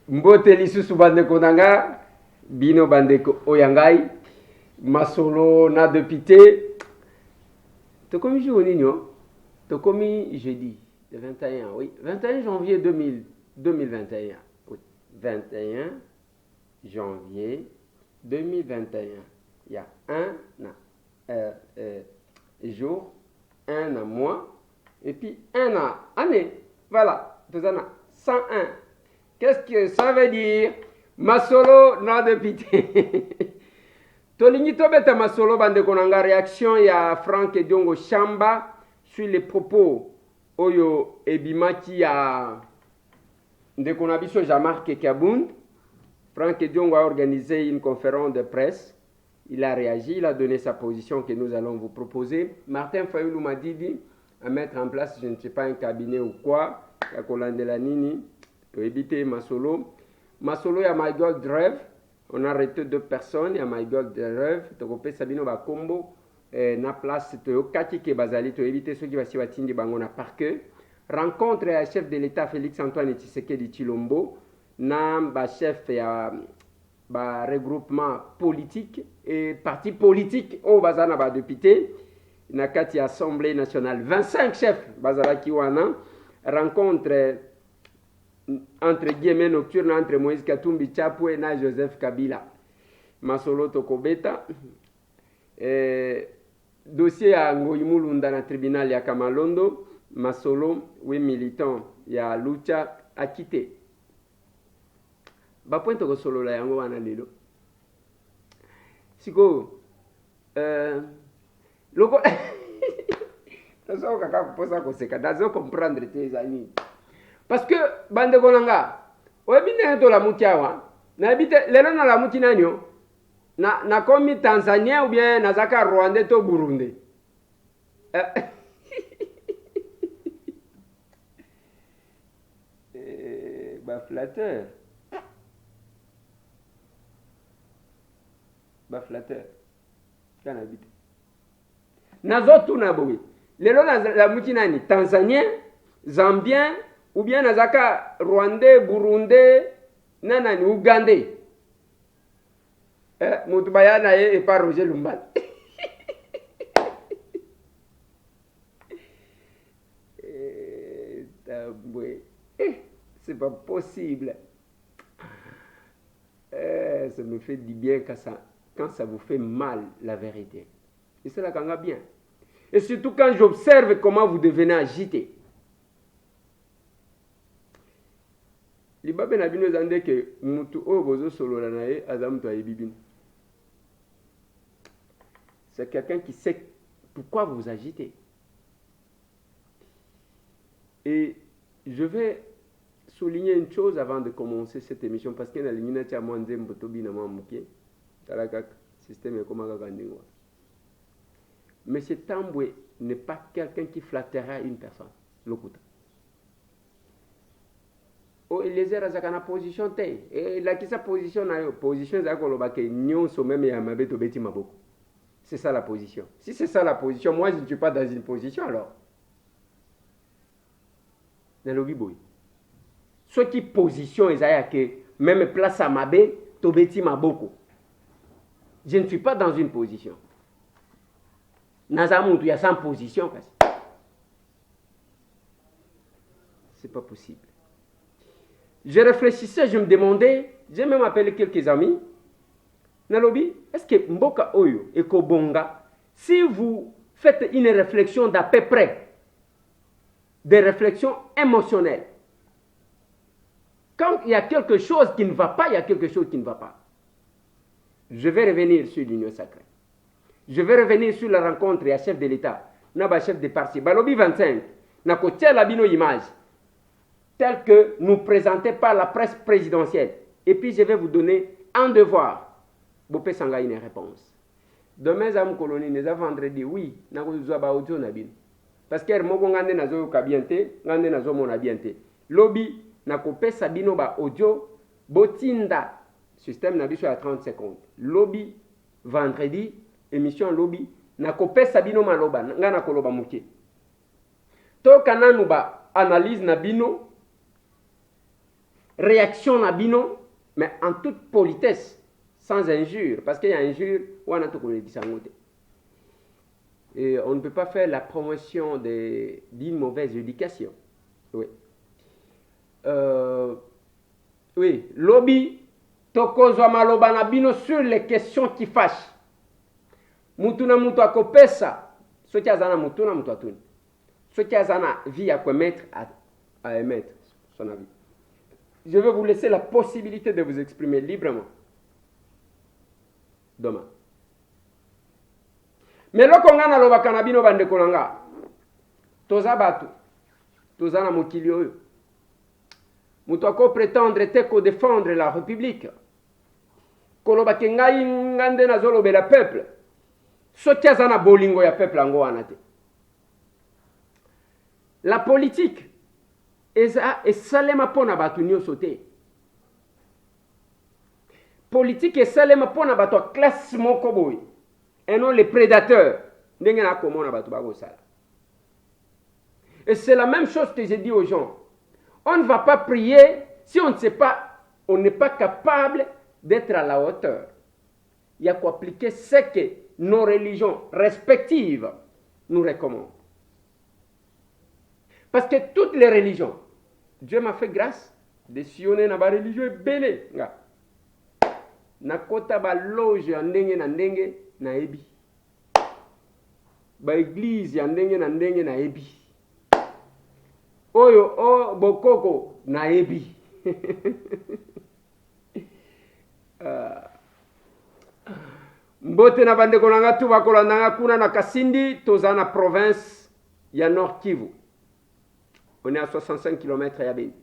mbote lisusu bandeko nanga bino bandeko oyangai masolo na député tokomi jour nini tokomi jeudi le 21 oui 21 janvier 2021 oui 21 janvier 2021 il y a un jour un mois et puis un an année voilà 101. Qu'est-ce que ça veut dire? Masolo na député. Tolingi tobeta masolo bande konanga réaction ya Frank Diongo Chamba sur les propos oyo ebimaki ya ndekona biso Jean-Marc Kabound. Frank Diongo a organisé une conférence de presse. Il a réagi, il a donné sa position que nous allons vous proposer. Martin Fayoulou m'a dit à mettre en place, je ne sais pas, un cabinet ou quoi. Ya kolandela nini to éviter masolo ya My God Drive. On a arrêté 2 personnes ya My God Drive to kopé sabino ba combo na place to kati ke bazali to éviter ceux qui va si batindi bango na parquet. Rencontre ya chef de l'État Félix Antoine Tshisekedi Tshilombo na ba chef ya ba regroupement politique et parti politique au bazana ba député na kati Assemblée nationale 25 chefs bazala ki wana. Rencontre entre guillemets nocturne entre Moïse Katumbi Chapwe et Joseph Kabila. Masolo Tokobeta. Dossier à Ngoyimulunda na tribunal ya Kamalondo. Masolo, oui, militant ya Lucha a quitté. Ba point to solo la yango wana lelo. Siko loko comprendre tes amis. Parce que bande konanga obine to la mutiawa na habite lelo na la muti nanyo na komi Tanzania ou bien na zaka Rwanda to Burundi ba flatteur kana habite nazotu na boui lelo la muti nani Tanzanien, Zambien ou bien nazaka Rwandais, Burundais, nanani Ougandais. Moutubaya na et pas Roger Lumbal. C'est pas possible. Ça me fait du bien quand ça vous fait mal la vérité. Et c'est là qu'on a bien. Et surtout quand j'observe comment vous devenez agité. Libabe na bino zande ke mutu o bozo solo na nae azam to ayibibin. C'est quelqu'un qui sait pourquoi vous agitez. Et je vais souligner une chose avant de commencer cette émission parce que na limina tia mwanze mbotobi na mamuke. Talaka système komaka kandingwa. Monsieur Tambwe n'est pas quelqu'un qui flattera une personne. Lokuta. Oh, il les a dans position te. Et là, qui sa position na position za koloba ke nyonso même ya mabeto beti maboko. C'est ça la position. Si c'est ça la position, moi je ne suis pas dans une position alors. Nalobi boy. Ce qui position ezaya ke même place à mabe to beti maboko. Je ne suis pas dans une position. Nazamuntu il y a 100 positions. C'est pas possible. Je réfléchissais, je me demandais, j'ai même appelé quelques amis. Nalobi, est-ce que Mboka Oyo et Kobonga, si vous faites une réflexion d'à peu près, des réflexions émotionnelles, quand il y a quelque chose qui ne va pas, il y a quelque chose qui ne va pas. Je vais revenir sur l'union sacrée. Je vais revenir sur la rencontre à chef de l'État, naba chef de parti, Balobi 25, na kotia la bino image, telle que nous présentée par la presse présidentielle. Et puis je vais vous donner un devoir. Bopé sanga une réponse. Demain, zam colonie, nous avons vendredi, oui, na kouzwa ba audio na bin. Parce que moko ngande nazo kabiente, ngande nazo mona biente. Lobby na kopé sabino ba audio, botinda, système na biso à 30 secondes. Lobby vendredi, émission lobby na kopé sabino maloba, ngana koloba muke. To kananu ba analyse na bino réaction na bino, mais en toute politesse, sans injure, parce qu'il y a injure, et on ne peut pas faire la promotion d'une mauvaise éducation. Oui. Oui, lobby, tokozwa maloba na bino sur les questions qui fâchent. Mutu na mutu akopesa, soki azana mutu na mutu atuni. Soki azana vie à émettre, à émettre son avis. Je vais vous laisser la possibilité de vous exprimer librement. Demain. Mais loko nga na lobaka na bino bande kolanga. Toza batu. Toza na mokili oyo. Mutu ako prétendre te ko défendre la République. Koloba ke ngai ngande na zolo bela peuple. Soki azana bolingo ya peuple ango wana te. La politique est salema pona batu nyonso te. Politique est salema pona batu classe moko boy. Et non les prédateurs. Ndenge na komona batu bago sala. Et c'est la même chose que j'ai dit aux gens. On ne va pas prier si on ne sait pas, on n'est pas capable d'être à la hauteur. Il y a qu'à appliquer ce que nos religions respectives nous recommandent. Parce que toutes les religions, Dieu m'a fait grâce de sillonner dans ma religion belé. Na kota ba loge ya ndenge na ndenge na ebi. Ba église ya ndenge na ndenge na ebi. Oyo o bokoko na ebi. Mbote na bande kolanga tu bakolandanga kuna na Kasindi, tozana province ya Nord Kivu. On est à 65 km ya Beni.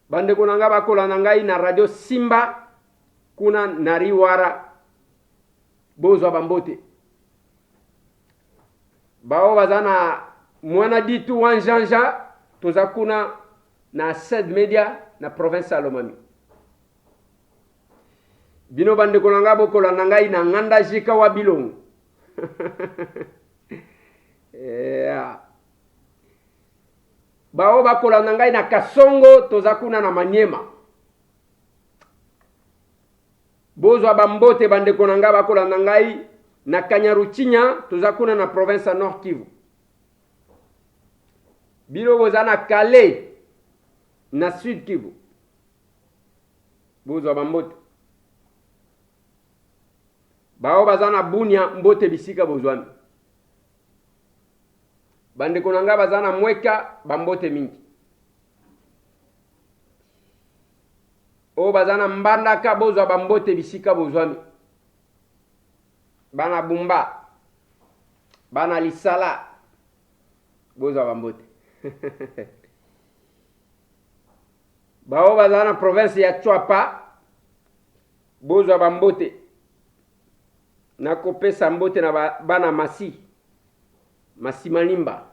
Bande kolanga bakolandanga na radio Simba kuna nariwara bozwa bambote. Bao bazana mwana ditu wanjanja toza kuna na Sed Media na province ya Lomami. Bino bande kolanga bokolanda ngai na nganda jika wa bilongo. Yeah. Bao bakolanda ngai na Kasongo toza kuna na Manyema. Bozwa bambote bande kolanga bakolanda ngai na Kanyaruchinya toza kuna na province ya Nord Kivu. Bino bozana Calais na Sud Kivu. Bozwa bambote. Bao bazana Bunia mbote bisika bozwami. Bande konanga bazana Mweka bambote mingi. O bazana Mbandaka bozwa bambote bisika bozwami. Bana Bumba. Bana Lisala bozwa bambote. Bao bazana province ya Chwapa bozwa bambote. Nakopesa mbote na bana Masi Malimba.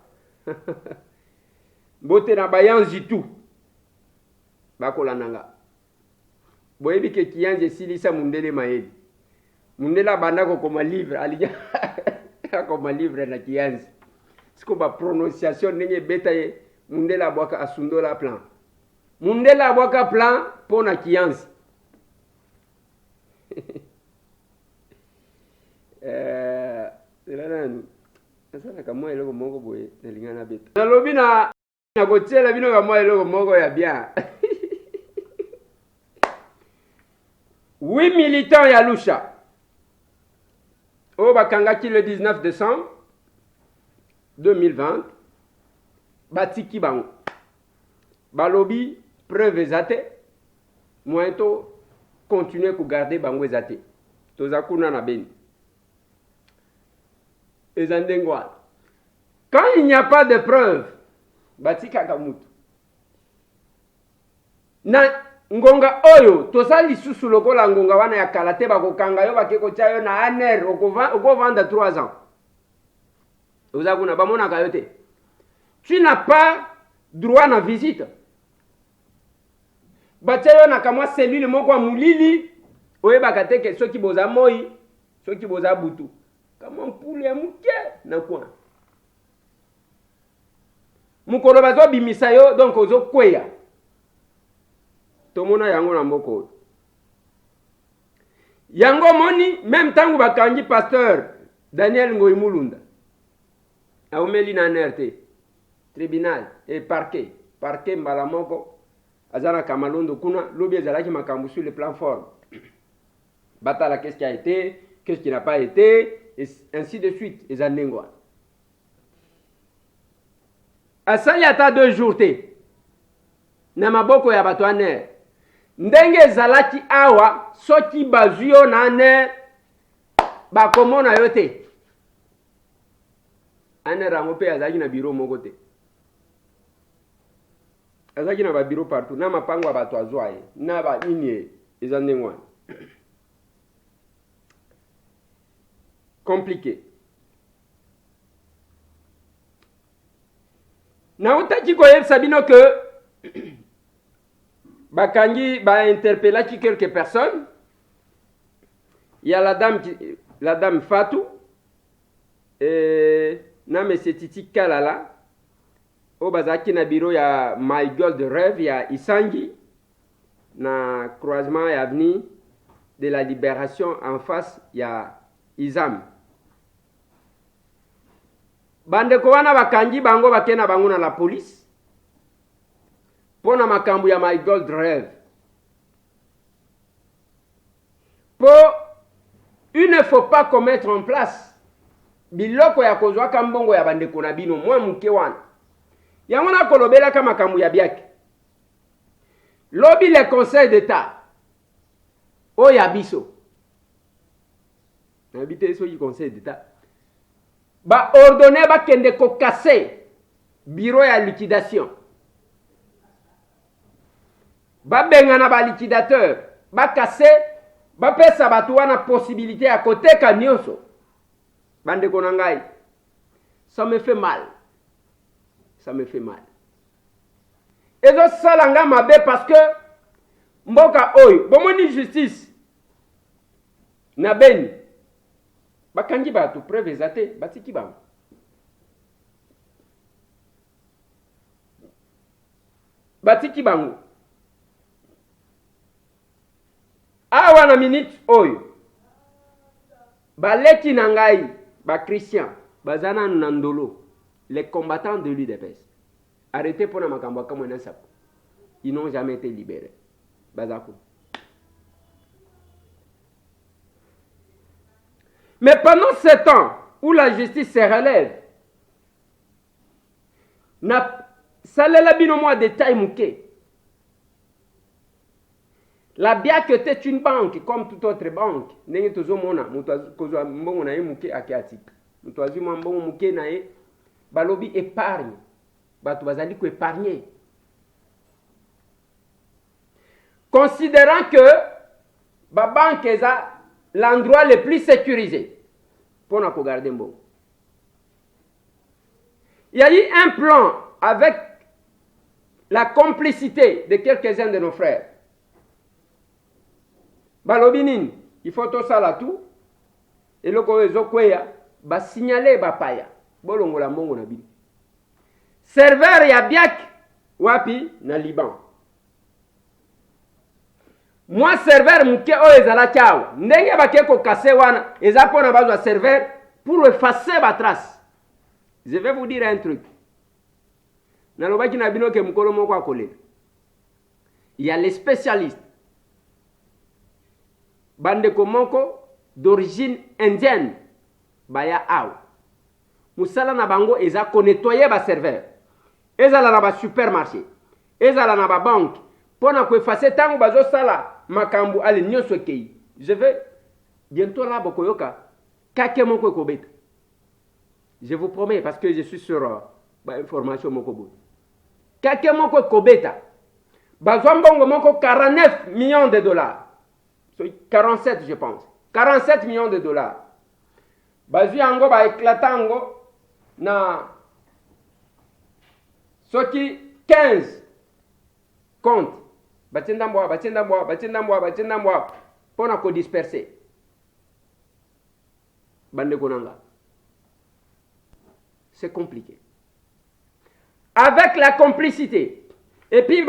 Mbote na bayanzi tu. Bakolandanga. Boyebi ke kiyanze silisa mundele mayebi. Mundela bandako koma livre alija koma livre na kiyanze. Siko ba prononciation nenge beta ye mundela bwaka asundola plan. Mundela bwaka plan pona kiyanze. Asala kama eloko moko boye nelingana beta. Nalobi na kotiela bino kama eloko moko ya bien. 8 militants ya Lusha. O bakangaki le 19 décembre 2020. Batiki bango. Balobi preuve ezate. Moento continuer ku garder bango ezate. Tozakuna na Beni. Quand il n'y a pas de preuve, batika kamutu. Na ngonga oyo, tosali susu lokola ngonga wana ya kalate bakokanga yo bakeko chayo na aner okovanda 3 ans. Ozakuna bamona kayote. Tu n'as pas droit na visite. Bachayo na kamwa cellule moko ya mulili, oyebaka te ke soki boza moi, soki boza butu. Kama mpule ya muke na kwa. Mukolo bazo bimisa yo donc ozo kweya. tomona yango na mboko. Yango moni même tangu bakangi pasteur Daniel Ngoyi Mulunda aumeli na NRT tribunal et parquet mbala moko azana kamalondo kuna lobi ezalaki makambo sur le plan fort batala qu'est-ce qui a été, qu'est-ce qui n'a pas été, et ainsi de suite ezanengwa asali ata 2 jours te na maboko ya bato aner ndenge ezalaki awa soki bazwi yo na aner bakomona yo te aner yango mpe azalaki na biro moko te azalaki na babiro partout na mapango ya bato azwa ye na banini ye eza ndenge wana compliqué. Nautaki koyebisa bino que bakangi ba interpellaki quelques personnes. Il y a la dame Fatou et na monsieur Titi Kalala au bazaki na bureau ya My Gold Rêve ya Isangi na croisement et avenue de la Libération en face ya Izam. Bandeko wana bakangi bango bakena bango na la police pona makambu ya My Gold Rêve. Il ne faut pas commettre en place biloko ya kozwa kambongo ya bandeko na bino mwa muke wana. Yango na kolobela kama makambu ya biaki. Lobi le conseil d'état o ya biso. Na bité so yi conseil d'état. Ba ordonner ba kende ko casser bureau ya liquidation. Ba bengana ba liquidateur, ba casser, ba pesa batu wana possibilité à côté ka nyonso. Bande konangai. Ça me fait mal. Ça me fait mal. Et donc salanga mabe parce que mboka oyo, bomoni justice na beni. Bakangi batu preuve ezate batiki bango. Batiki bango. Awa na minute oyo. Baleki na ngai ba Christian bazana nandolo les combattants de l'UDPS. Arrêtez pour na makambo kama na sapo. Ils n'ont jamais été libérés. Bazako. Mais pendant ce temps où la justice se relève, na salela bino moi détail mouké. La BIAC était une banque comme toute autre banque. Nenge tozo mona kozwa mbongo na ye mouké akiatika. Mutwazi mbongo mouké na ye balobi épargne. Batu bazali ko épargner. Considérant que ba banque est l'endroit le plus sécurisé pour nous garder bon. Il y a eu un plan avec la complicité de quelques-uns de nos frères. Balobinin, il faut tout ça là tout. Et le koya ba signaler ba paya. Bolongo la mbongo na bi. Serveur ya biak wapi na Liban. Moi serveur muke o ezala kiawa ndenge bake ko kase wana eza pona bazwa serveur pour effacer ba trace. Je vais vous dire un truc. Na lobaki na bino ke mukolo moko akolela. Il y a les spécialistes. Bande komoko d'origine indienne baya aw. Musala na bango eza ko nettoyer ba serveur. Ezala na ba supermarché. Ezala na ba banque. Pona ko effacer tango bazo sala makambu ale nyonso kei. Je vais bientôt là bokoyoka kake moko ekobeta. Je vous promets parce que je suis sur information moko bo. Kake moko ekobeta. Bazwa mbongo moko 49 millions de dollars. 47 je pense. 47 millions de dollars. Bazwi yango ba éclatango na soki 15 compte. Batenda mwa pona ko disperser. Bande konanga. C'est compliqué. Avec la complicité. Et puis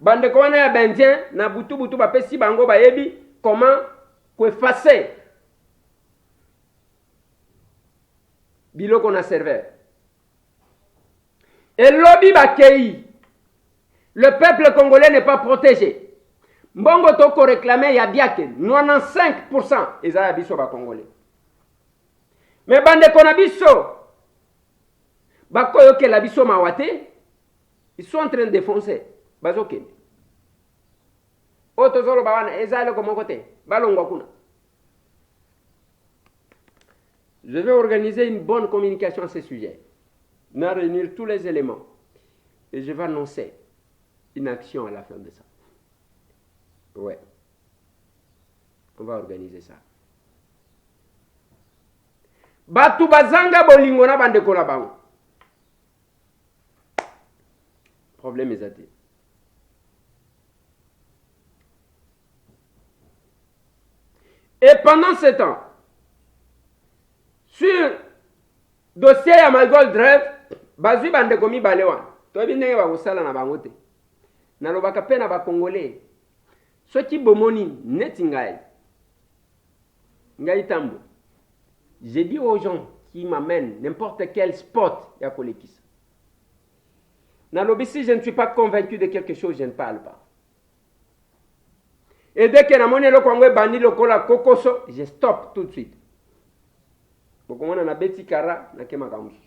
bande ko wana ya bendien na butu butu bapesi bango bayebi comment effacer biloko na serveur. Et lobby bakei. Le peuple congolais n'est pas protégé. Mbongo toko réclamé ya biake 95% ezaya biso ba congolais. Mais bande kona biso bakoyo ke la biso mawate, ils sont en train de défoncer bazoke. Oto zolo bawana ezale ko mokote balongwa kuna. Je vais organiser une bonne communication à ce sujet. On va réunir tous les éléments. Et je vais annoncer une action à la fin de ça. Ouais. On va organiser ça. Batu bazanga bolingo na bande ko na bango. Problème est até. Et pendant ce temps, sur dossier ya Malgold Drive, bazwi bande komi balewan. Tobi ndenge ba kosala na bango te. Nalobaka pe na ba congolais. Soki bomoni neti ngai. Ngai tambo. J'ai dit aux gens qui m'amènent n'importe quel spot ya kolekisa. Nalobi, si je ne suis pas convaincu de quelque chose, je ne parle pas. Et dès que namoni lo kwangwe bandi lokola kokoso, je stoppe tout de suite. Bokomona na beti kara na kema kamusu.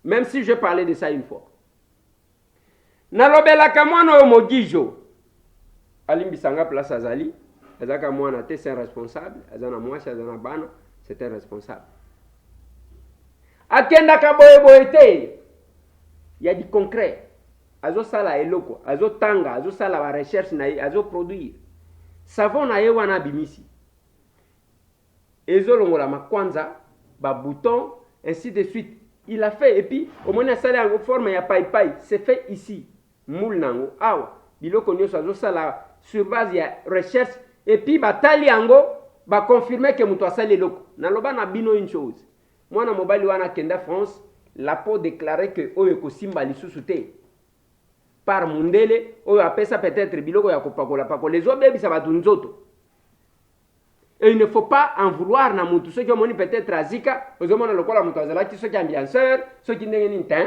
Même si je parlais de ça une fois. Nalobela kamwana omogijo. Alimbisanga place azali. Azaka mwana te c'est un responsable. Azana mwasi azana bana, c'est un responsable. Akenda kaboye boyete. Il y a du concret. Azo sala eloko, azo tanga, azo sala ba recherche na azo produire. Savon na ye wana bimisi. Ezo longola makwanza, ba bouton, ainsi de suite. Il a fait et puis au moins sala en forme ya pai pai, c'est fait ici. Moule nango awa. Biloko nyoso azo sala sur base ya recherche et puis batali yango ba confirmer que muto asali eloko. Naloba na bino une chose. Mwana mobali wana kenda France, la peau déclaré que oyo kosimba lisusu te. Par mundele, oyo apesa peut-être biloko ya kopakola pakola. Les obebi sa batu nzoto. Et il ne faut pas en vouloir na mutu. Ceux qui ont peut-être azika, ozomona lokola mutu azalaki, ceux qui ambianceur, ceux qui ndenge ni tin.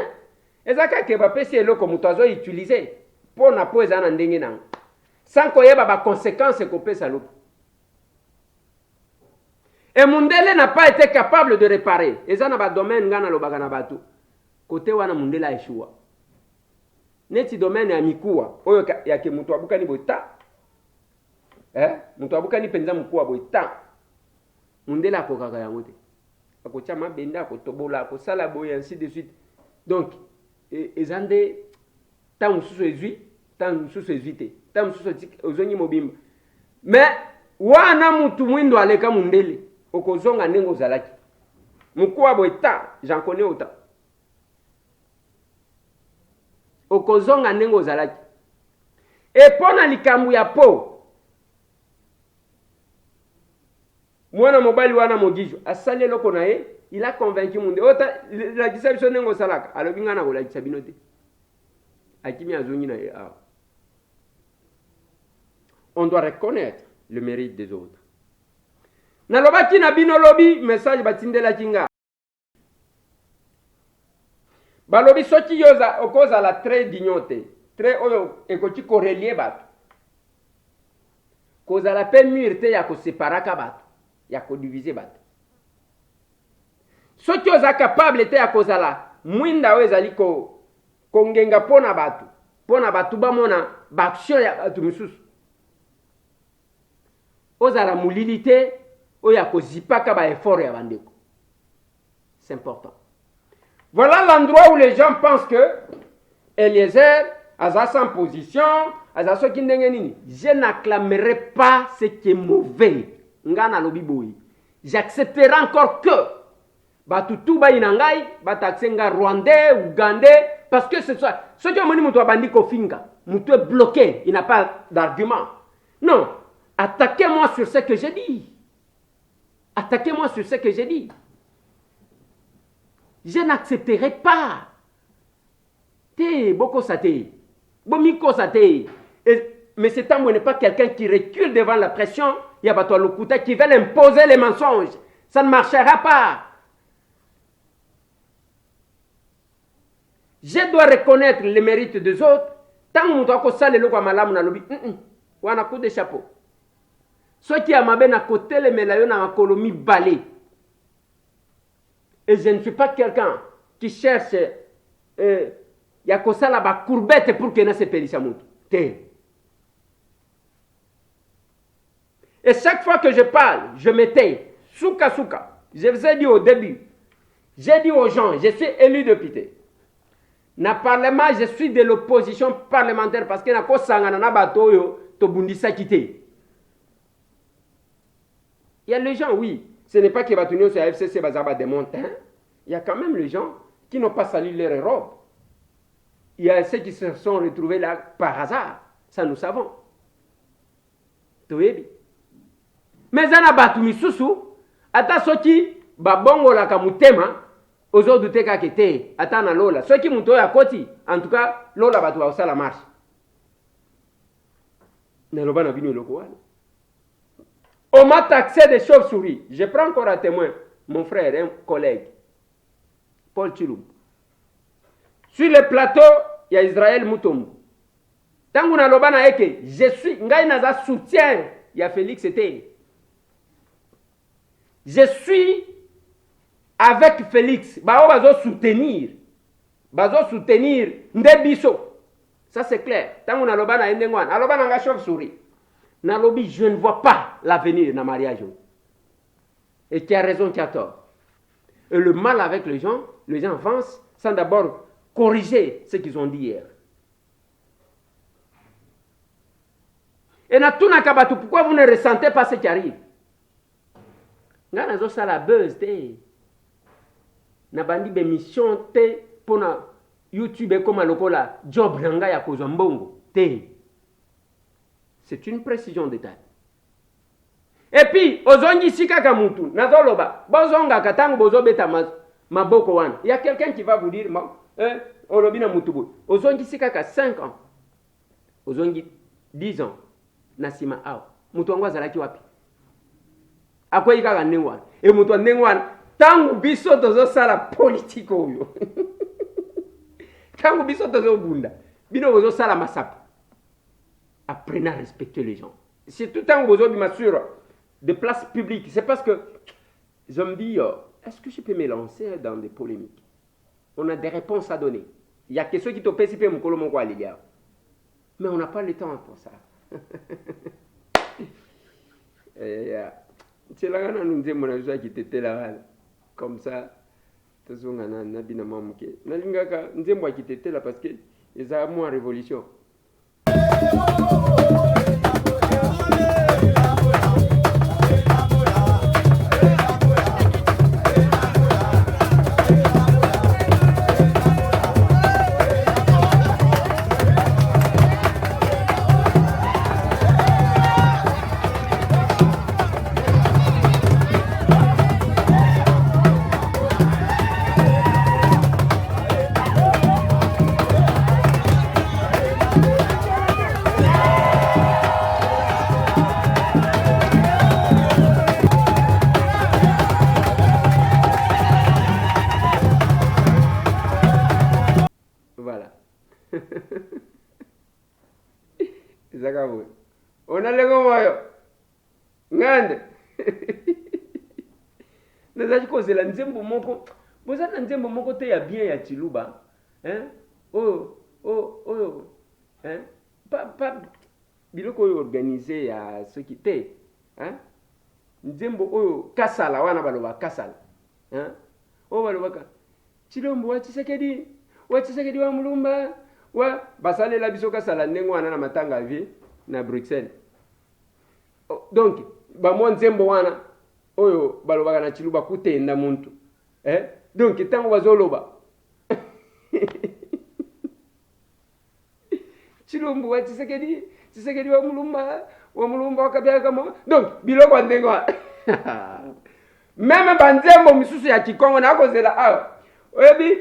Ezaka ke bapesi eloko mutu azo utiliser. Po na po ezana ndenge nango. Sans koyeba ba conséquences kopesa loko. Et Mundele n'a pas été capable de réparer. Ezana ba domaine ngana lobaka na batu. Côté wana Mundele a échoué. Neti domaine ya mikuwa oyo yake mutu abuka ni boita. Mutu abuka ni penza mkuwa boita. Mundele akokaka yango te. Akotia mabenda akotobola akosala boye ainsi de suite. Donc ezande ta mususu ezui, ta mususu ezite. Ta mususu ozongi mobimba. Mais wana mutu mwindo aleka Mundele. Okozonga nengo zalaki. Mkuwa boita, j'en connais autant. Okozonga nengo zalaki. Et pona likambu ya po. Mwana mobali wana mogijo. Asali loko na ye. Il a convaincu Mundele. Ota la kisa biso nengo salaka. Alobi ngana ko la kisa binote. Akimi azongi na ye. On doit reconnaître le mérite des autres. Nalobaki na bino lobi message batindela kinga. Balobi soki yoza okoza la très dignote. Très oyo ekoti korelie batu. Koza la pe murte ya ko separaka batu. Ya ko diviser batu. Soki oza capable te ya koza la mwinda oyo ezali ko kongenga pona batu. Pona batu bamona baction ya batu misusu. Oza la mulilité oya ko zipaka ba effort ya bandeko. C'est important. Voilà l'endroit où les gens pensent que Eliezer a sa position, a sa qui nini. Je n'acclamerai pas ce qui est mauvais. Ngana lobi boy. J'accepterai encore que batutu ba inangai, bataxenga rwandais, ougandais, parce que c'est ça. Ceux qui ont moni mutu abandi kofinga, mutu est bloqué, il n'a pas d'argument. Non, attaquez-moi sur ce que j'ai dit. Attaquez-moi sur ce que j'ai dit. Je n'accepterai pas. Te boko sate. Bomiko Sate. Mais cet homme n'est pas quelqu'un qui recule devant la pression. Il y a pas Lokuta qui veut imposer les mensonges. Ça ne marchera pas. Je dois reconnaître les mérites des autres. Tant que nous avons ça, les lois malam na lobi. On a coup de chapeau. Ceux qui ont à côté les mélaillons dans la colonie balai. Et je ne suis pas quelqu'un qui cherche. Il y a que ça là-bas courbette pour que se périsse à monte. Et chaque fois que je parle, je me tais. Souka souka. Je vous ai dit au début. J'ai dit aux gens, je suis élu député. Na parlement, je suis de l'opposition parlementaire parce que na ko sangana na bato yo to bundisa kité. Il y a les gens, oui. Ce n'est pas que Batunio sur la FCC Bazaba démonte. Hein? Il y a quand même les gens qui n'ont pas sali leur robe. Il y a ceux qui se sont retrouvés là par hasard. Ça, nous savons. Mais il y a Batumi Soussou. Ata soki babongo la kamutema. Ozo dute ka kete. Ata na lola. Ceux qui muto ya koti. En tout cas, lola batu wa la marche. Neloba na bino loko wana. On m'a taxé des chauves-souris. Je prends encore à témoin mon frère, un collègue, Paul Chilou. Sur le plateau, il y a Israël Moutombo. Tant qu'on a l'obana eke, je suis, ngai naza soutien, il y a Félix Ete. Je suis avec Félix. Bao bazo soutenir Ndebiso. Ça c'est clair. Tant qu'on a l'obana endengwan, alobana nga chauve-souris. Nalobi, je ne vois pas l'avenir dans le mariage. Et tu as raison, tu as tort. Et le mal avec les gens avancent sans d'abord corriger ce qu'ils ont dit hier. Et na tout nakabatu, pourquoi vous ne ressentez pas ce qui arrive? Nga nazo ça la buzz te. Na bandi be mission te pour YouTube comme lokola job nanga ya kozwa mbongo te. C'est une précision détail. Et puis, ozongi sikaka mutu, nazoloba, bozonga katangu bozobeta maboko wana. Il y a quelqu'un qui va vous dire, olobina mutubu, ozongi sikaka 5 ans, ozongi 10 ans, nasima ao, mutu wangu azalaki wapi? Akwe ikaka nengwana. Et mutu nengwana, tangu biso tozo sala politique oyo. Tangu biso tozo bunda, bino bozo sala masapo. Apprenez à respecter les gens. C'est tout le temps besoin de sur de places publiques. C'est parce que je me dis, est-ce que je peux me lancer dans des polémiques? On a des réponses à donner. Il y a que ceux qui te pèsent mon colombo les gars. Mais on n'a pas le temps pour ça. C'est là que nous disons mon qui était là. Comme ça, tout le monde a dit na mamuke. Na lingaka nzembo qui était là parce que ils ont moins révolution. On a le gomoyo. Ngande. Nazaji ko zela nzembo moko. Boza na nzembo moko te ya bien ya Chiluba. Hein? Hein? Pas biloko oyo organisé ya soki te. Hein? Nzembo oyo kasala wana baloba kasala. Hein? O baloba ka. Chilombo wa Tshisekedi. Wa Tshisekedi wa Mulumba. Wa basale la biso kasala ndengo wana na matanga vie na Bruxelles. Donc ba nzembo wana oyo baloba na Chiluba kutenda muntu. Donc tango bazoloba. Chilombo wa Tshisekedi wa Mulumba wakabia kama. Donc biloko ndengo. Même banzembo misusu ya Kikongo na akozela awa. Oyebi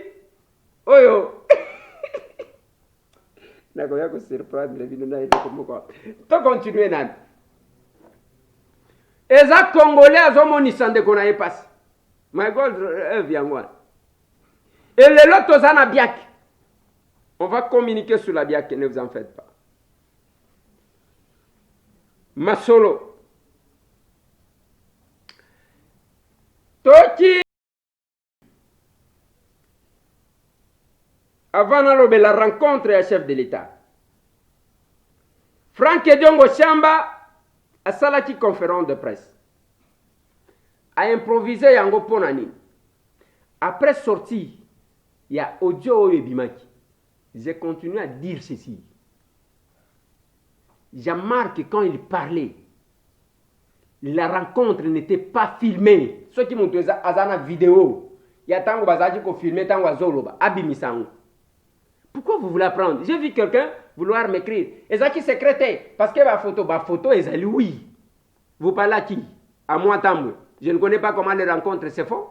oyo nakoya kosurprendre bino na ete komoko tocontinue nani eza congolais azomonisa ndeko na ye pasi my god rêve yango wana elelo toza na biaki on va communiquer sur la biaki, ne vous en faites pas. Masolo toki avant la rencontre à chef de l'État. Franck Ediongo Chamba a salaki conférence de presse. A improvisé yango ponani. Après sortie, il y a audio et bimaki. J'ai continué à dire ceci. J'ai remarqué quand il parlait, la rencontre n'était pas filmée. Ceux qui m'ont dit azana vidéo, il y a tango bazaji ko filmer tango azoloba abimisango. Pourquoi vous voulez apprendre? J'ai vu quelqu'un vouloir m'écrire. Ezaki secrétaire. Parce que ma photo est oui. Vous parlez à qui? À moi, Tambo. Je ne connais pas comment les rencontres se font.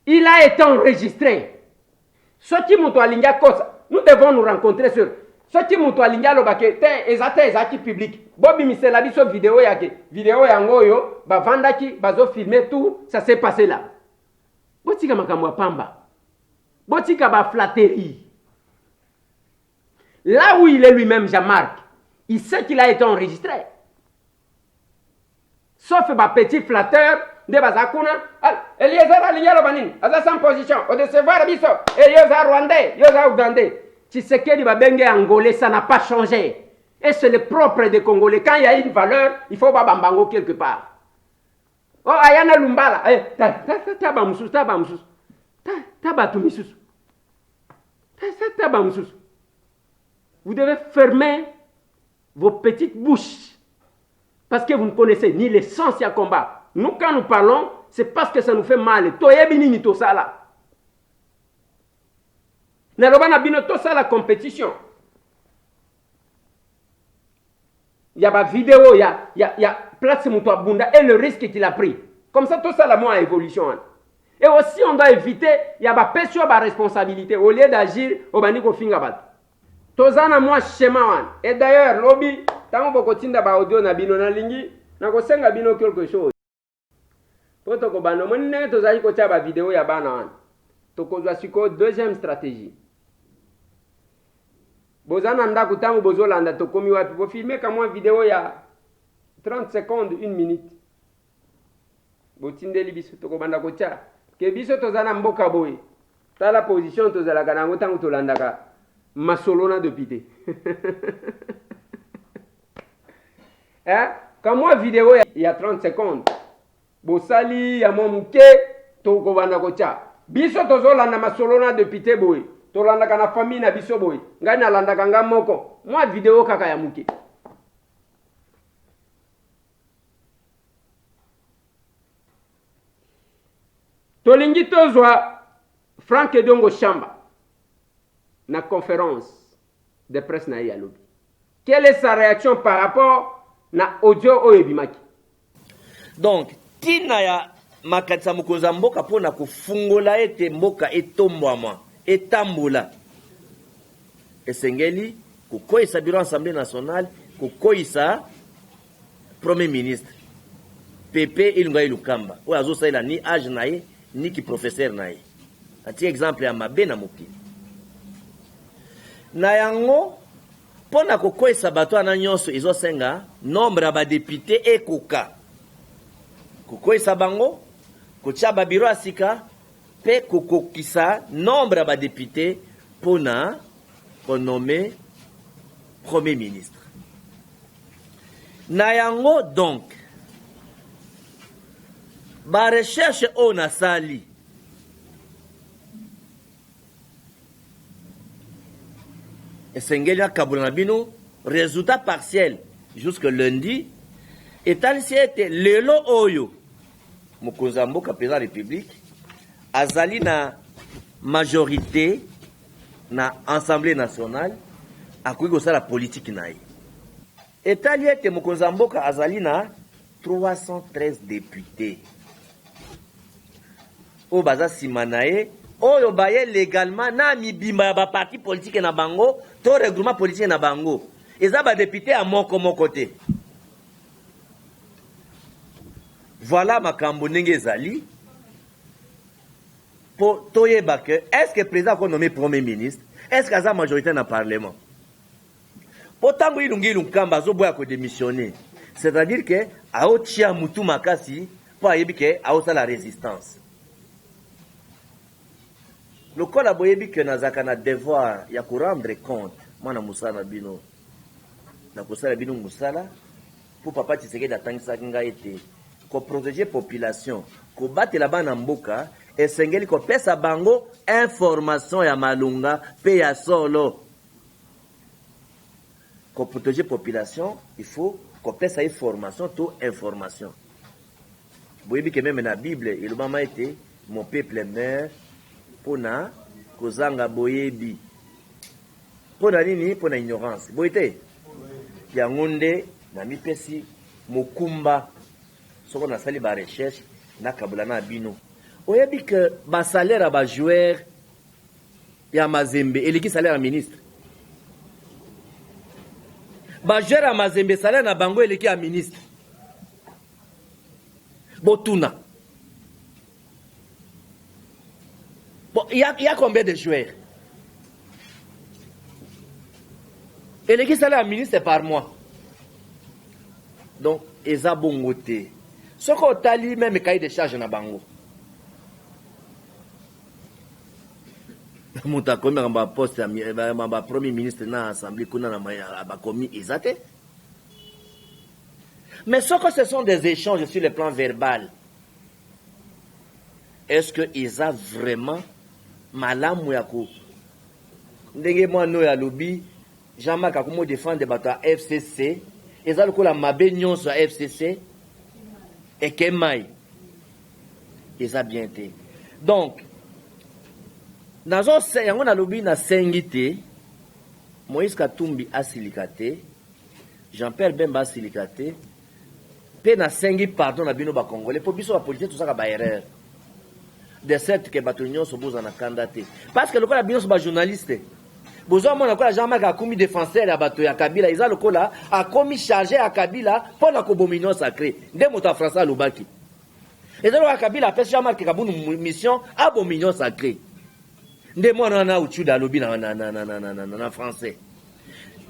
Il a été enregistré. Nous devons nous rencontrer sur. Ce qui m'ont dit public. Bobby Misela dit sur vidéo vidéo yangoyo, ba vandaki, bazo filmer tout, ça s'est passé là. Botika makamwa pamba. Botika ba flatterie. Là où il est lui-même, Jean-Marc, il sait qu'il a été enregistré. Sauf ma petit flatteur de Bazakuna, Eliezer Alignalo Banin, à sa position, au décevoir Bisso, Eliezer Rwandais, Yosa Ougandais. Tshisekedi Babenge Angolais, ça n'a pas changé. Et c'est le propre des Congolais. Quand il y a une valeur, il faut Babambango quelque part. Oh, Ayana Lumbala, Tabamsus, Tabamsus. Vous devez fermer vos petites bouches parce que vous ne connaissez ni l'essence à combat. Nous, quand nous parlons, c'est parce que ça nous fait mal. Toyebini to sala. Nalobana bino to sala compétition. Il y a ma vidéo, il y a place Moutoua Bunda et le risque qu'il a pris. Comme ça, tout ça, la moins évolution. Et aussi, on doit éviter, il y a ma personne à responsabilité. Au lieu d'agir, au baniko fingabat. Tozana moi schéma. Et d'ailleurs, lobby, tant que vous ba audio na bino na lingi, na ko senga bino quelque chose. Poto ko bano monne tozali ko tia ba vidéo ya bana wan. Toko zwa siko deuxième stratégie. Bozana ndako tango bozolanda tokomi wapi bo filmer kama vidéo ya 30 secondes, 1 minute. Botindeli biso toko banda ko tia. Que biso tozana mboka boy. Ta la position tozala kana ngotango tolandaka masolona de pité. Hein? Quand moi vidéo il y a 30 secondes. Bosali ya momuke toko banda ko tia. Biso tozolanda masolona de pité boy. Tolandaka na famille na biso boy. Ngai na landaka ngamoko. Moi vidéo kaka ya muke. Tolingi tozwa Franck Ediongo Chamba na conférence de presse na yalobi. Quelle est sa réaction par rapport na audio oyebimaki? Donc, tina ya makatsa mukonza mboka pona kufungola ete mboka etombwama etambola. Esengeli kukoisa bureau assemblée nationale, kukoisa premier ministre. Pepe Ilunga Ilukamba. Oyo azosaila ni age na ye ni ki professeur na ye. Ati exemple ya mabe na mokili. Na yango pona kokoisa bato ana nyonso ezosenga nombre ya badepute ekoka. Kokoisa bango kotia ba bureau asika pe kokokisa nombre ya badepute pona konommer premier ministre. Na yango donc ba recherche on a sali esengeli kabula na bino résultat partiel jusque lundi etalisi ete lelo oyo mokonzi ya mboka président de la république azali na majorité na assemblée nationale akoki kosala politique na ye etali ete mokonzi ya mboka azali na 313 députés oyo baza nsima na ye oyo baye légalement na mibimba ya parti politique na bango to regroupement politique na bango eza ba député à moko te. Voilà makambo ndenge ezali po toyeba que est-ce que président ko nommé premier ministre, est-ce que aza majorité na parlement po tango ilungi lunkamba azoboya ko démissionner, c'est-à-dire que aotia mutu makasi po ayebi ke aosala résistance. Lokola boyebi ke nazaka na devoir ya ko rendre compte mwana musala bino na kosala bino musala po papa Tshisekedi atangisaki ngai ete ko protéger population ko batela bana mboka esengeli ko pesa bango information ya malunga pe ya solo. Ko protéger population il faut ko pesa information to information. Boyebi ke même na Bible ilobama ete mon peuple meurt pona kozanga boyebi. Pona nini? Pona ignorance. Boyete yango nde na mipesi mokumba soko na sali ba recherche na kabula na bino. Oyebi que ba salaire ba joueur ya Mazembe eleki salaire ya ministre. Ba joueur ya Mazembe salaire na bango eleki ya ministre. Botuna. Bon, il y a combien de joueurs? Et les qui salaire à ministre par mois. Donc, ils ont bon côté. Ce qu'on t'a dit, même cahier de charge na bango. Mouta comme un poste, un premier ministre dans l'Assemblée, qu'on a commis, ils ont été. Mais ce que ce sont des échanges sur le plan verbal, est-ce qu'ils ont vraiment malamu yako ndenge mwana ya lobi Jean-Marc akomo défendre bata FCC eza lokola mabe nyonso ya FCC et kemai eza bien te. Donc nazo se yango na lobi na sengite Moïse Katumbi asilikate Jean-Pierre Bemba asilikate pe na sengi pardon na bino ba congolais po biso ba politique tout ça ka ba erreur de cette que batonyon so boza na candidaté parce que le kola bino so ba journaliste bozo mona kola Jean-Marc a commis défenseur ya bato ya Kabila iza le kola a commis chargé à Kabila pour la kobominyon sacré nde moto a François Lubaki iza le Kabila a Jean-Marc kabunu mission abominyon sacré nde mona na uchu da lobi na français.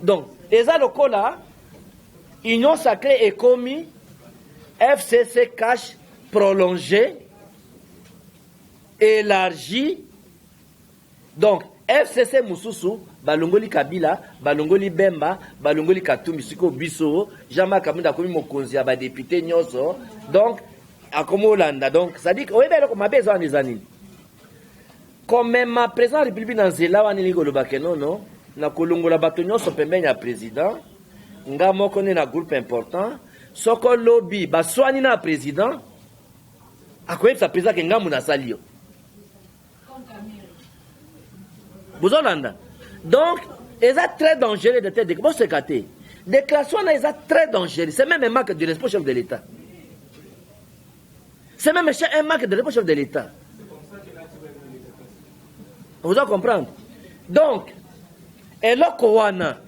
Donc iza le kola union sacrée est commis FCC cash prolongé élargi. Donc FCC Mususu balongoli Kabila balongoli Bemba balongoli Katumbi siko biso Jean-Marc Kabunda komi mokonzi ya ba député nyonso donc akomo Olanda. Donc ça dit que oyeba eloko mabe ezwa ni zanini comme même président de la République dans zela wani liko lobake non na kolongola bato nyonso pembeni ya président nga moko ne na groupe important soko lobby baswani na président akoyebisa président ke ngamu na salio Bozolanda. Donc, ils sont très dangereux de tête. Bon, c'est caté. Déclaration, ils sont très dangereux. C'est même un manque de respect chef de l'État. C'est même un manque de respect chef de l'État. Vous allez comprendre. Donc, et là, Kowana.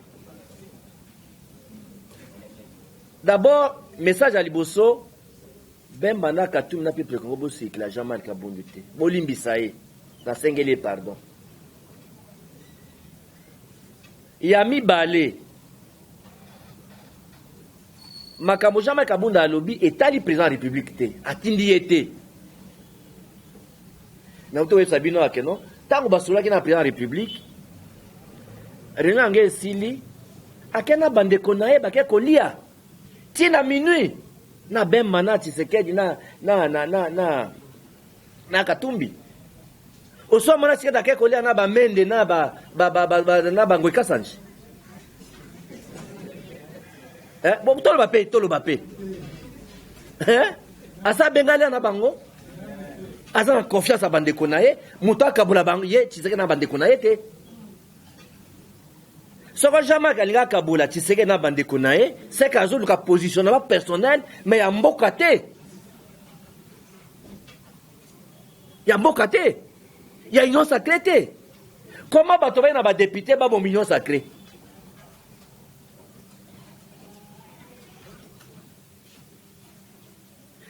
D'abord, message à Liboso. Bembana Katoum n'a plus préconisé cycle à Jean-Marc Kabundute. Bolimbi Saï. Na Sengele, pardon. Yami Balé makambo Jean-Marc Kabunda alobi etali président de la République te atindi ete na uto wesa bino akeno tango basolaki na président de la République réunion ange esili akena bandeko na ye bake kolia tina minuit na Bemba na Tshisekedi na Katumbi oso mona sika take kolia na ba mende na na bango kasanji bon tolo ba pe asa bengali na bango asa na confiance a bandeko na ye muto akabula bango ye Tshisekedi na bandeko na ye te soko Jean-Marc alinga kabula Tshisekedi na bandeko na ye c'est que azoluka positionnement personnel mais ya mboka te Il y a union sacrée. Comment bato ba na député ba bon union sacrée?